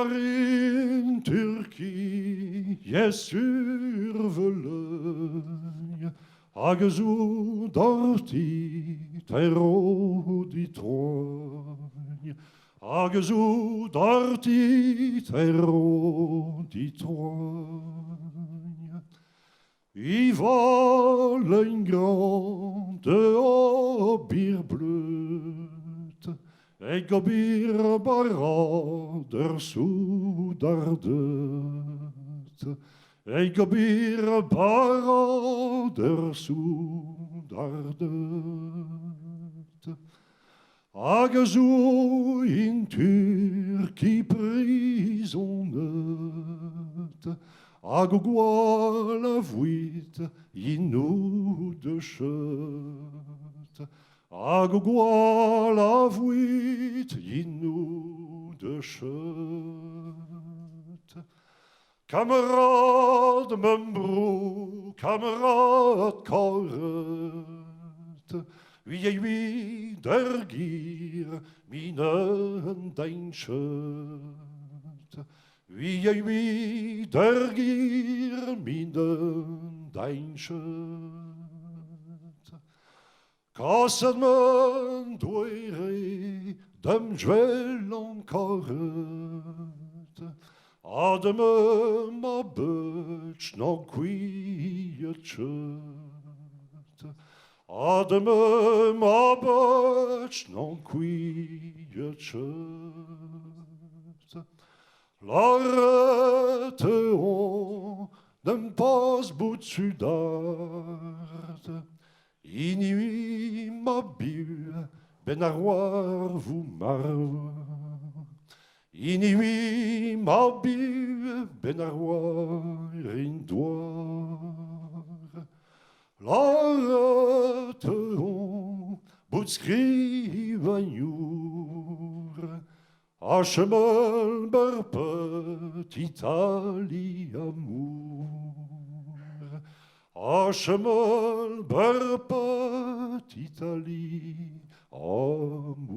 in Turquie, survoleuil, hag zo d'ortit di trogne, hag zo d'ortit di trogne. I vole een grande obier bleut, ik obier barader soedardet, ik obier barader soedardet. Hag zo in Turkie prisonnet, hag gwal a vuit in nou de chet, hag gwal a vuit in nou de chet. Kamerad, mijn broer, kamerad Corret, wie der gier, minen deinchet. Wie der gier, minen deinchet. Kasset men doire, dem jwel an Corret, ademe ma betsch no kwiet chet. Ademe ma betsch no kwiet chet. L'arrête on d'un pas bout sudard, inui ma biu ben arroir vous mar. Inui ma biu ben arroir in doar. L'arrête on bout skrivaniour, a chemin ber petit Ali amour, a chemin ber petit Ali amour.